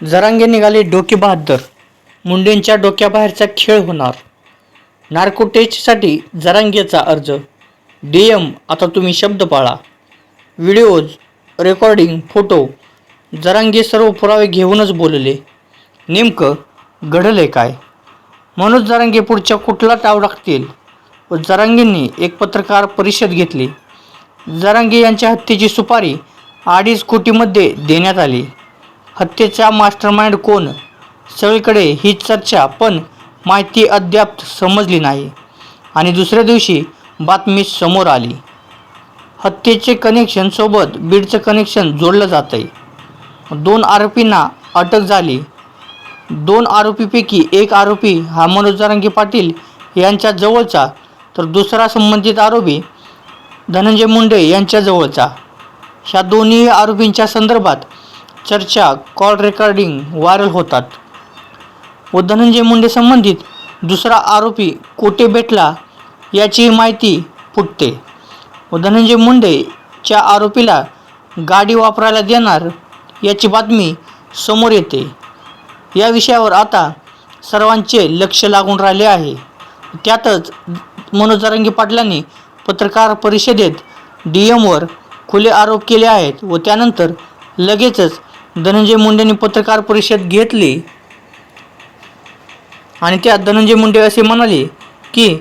जरांगे निघाले डोके बहाद्दर, मुंडेंच्या डोक्याबाहेरचा खेळ होणार. नार्को टेस्टसाठी जरांगेचा अर्ज. डीएम आता तुम्ही शब्द पाळा. Videos, recording, photo. जरांगे सर्व पुरावे घेऊनच बोलले. नेमकं घडलंय काय? मनोज जरांगे पुढच्या कुठला डाव टाकतील? व जरांगेंनी एक पत्रकार परिषद घेतली. जरांगे यांच्या हत्येची सुपारी 2.5 कोटीमध्ये देण्यात आली. हत्येचा मास्टरमाइंड कोण? सगळीकडे हीच चर्चा, पण माहिती अद्याप समजली नाही. आणि दुसऱ्या दिवशी बातमी समोर आली. हत्येचे कनेक्शन सोबत बीडचं कनेक्शन जोडलं जातंय. 2 आरोपींना अटक झाली. 2 आरोपीपैकी एक आरोपी हा मनोज जरांगे पाटील यांच्या जवळचा, तर दुसरा संबंधित आरोपी धनंजय मुंडे यांच्या जवळचा. ह्या दोन्ही आरोपींच्या संदर्भात चर्चा, कॉल रेकॉर्डिंग व्हायरल होतात. व धनंजय मुंडे संबंधित दुसरा आरोपी कोठे भेटला याची माहिती फुटते. व धनंजय मुंडेच्या आरोपीला गाडी वापरायला देणार याची बातमी समोर येते. या विषयावर आता सर्वांचे लक्ष लागून राहिले आहे. त्यातच मनोज जरांगे पाटलांनी पत्रकार परिषदेत डीएमवर खुले आरोप केले आहेत. व त्यानंतर लगेचच धनंजय मुंडेंनी पत्रकार परिषद घेतली आणि त्यात धनंजय मुंडे असे म्हणाले की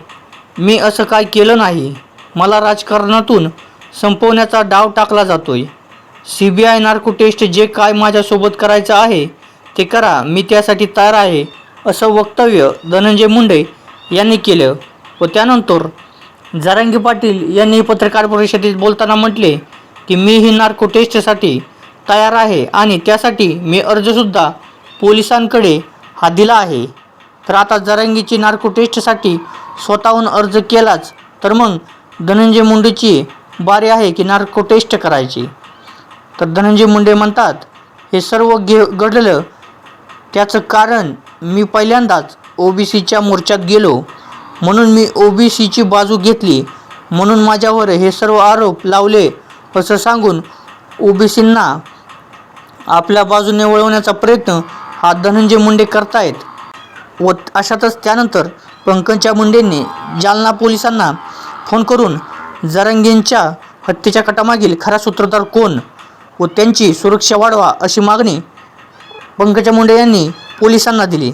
मी असं काय केलं नाही. मला राजकारणातून संपवण्याचा डाव टाकला जातोय. CBI नार्को टेस्ट जे काय माझ्यासोबत करायचं आहे ते करा, मी त्यासाठी तयार आहे, असं वक्तव्य धनंजय मुंडे यांनी केलं. व त्यानंतर जरांगे पाटील यांनी पत्रकार परिषदेत बोलताना म्हटले की मी ही नार्को टेस्टसाठी तयार आहे आणि त्यासाठी मी अर्जसुद्धा पोलिसांकडे हा दिला आहे. तर आता जरांगेची नार्को टेस्टसाठी स्वतःहून अर्ज केलाच, तर मग धनंजय मुंडेची बारी आहे की नार्को टेस्ट करायची. तर धनंजय मुंडे म्हणतात हे सर्व घडलं त्याचं कारण मी पहिल्यांदाच OBCच्या मोर्चात गेलो, म्हणून मी OBCची बाजू घेतली, म्हणून माझ्यावर हे सर्व आरोप लावले, असं सांगून OBCंना आपल्या बाजूने वळवण्याचा प्रयत्न हा धनंजय मुंडे करतायत. व अशातच त्यानंतर पंकजा मुंडेंनी जालना पोलिसांना फोन करून जरांगेंच्या हत्येच्या कटामागील खरा सूत्रधार कोण व त्यांची सुरक्षा वाढवा अशी मागणी पंकजा मुंडे यांनी पोलिसांना दिली.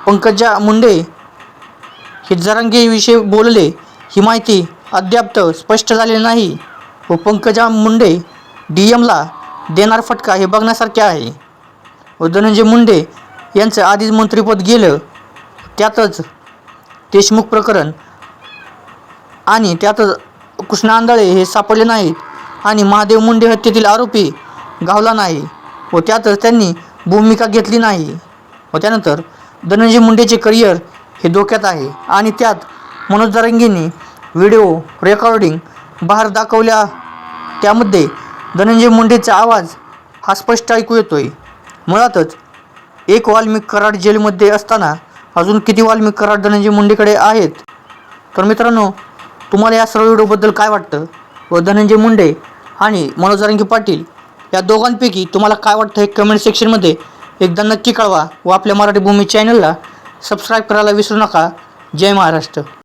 पंकजा मुंडे हे जरांगेविषयी बोलले ही माहिती अद्याप स्पष्ट झालेली नाही. व पंकजा मुंडे डीएमला देणार फटका हे बघण्यासारखे आहे. व धनंजय मुंडे यांचं आधीच मंत्रिपद गेलं, त्यातच देशमुख प्रकरण आणि त्यातच कृष्णा आंधळे हे सापडले नाहीत आणि महादेव मुंडे हत्येतील आरोपी गावला नाही व त्यातच त्यांनी भूमिका घेतली नाही. व त्यानंतर धनंजय मुंडेचे करिअर हे धोक्यात आहे आणि त्यात मनोज जरांगेंनी व्हिडिओ रेकॉर्डिंग बाहेर दाखवल्या. त्यामध्ये धनंजय मुंडेचा आवाज हा स्पष्ट ऐकू येतोय. मुळातच एक वाल्मिक कराड जेलमध्ये असताना अजून किती वाल्मिक कराड धनंजय मुंडेकडे आहेत? तर मित्रांनो, तुम्हाला या सर्व व्हिडिओबद्दल काय वाटतं? व धनंजय मुंडे आणि मनोज जरांगे पाटील या दोघांपैकी तुम्हाला काय वाटतं हे कमेंट सेक्शनमध्ये एकदा नक्की कळवा. व आपल्या मराठी भूमी चॅनलला सबस्क्राईब करायला विसरू नका. जय महाराष्ट्र.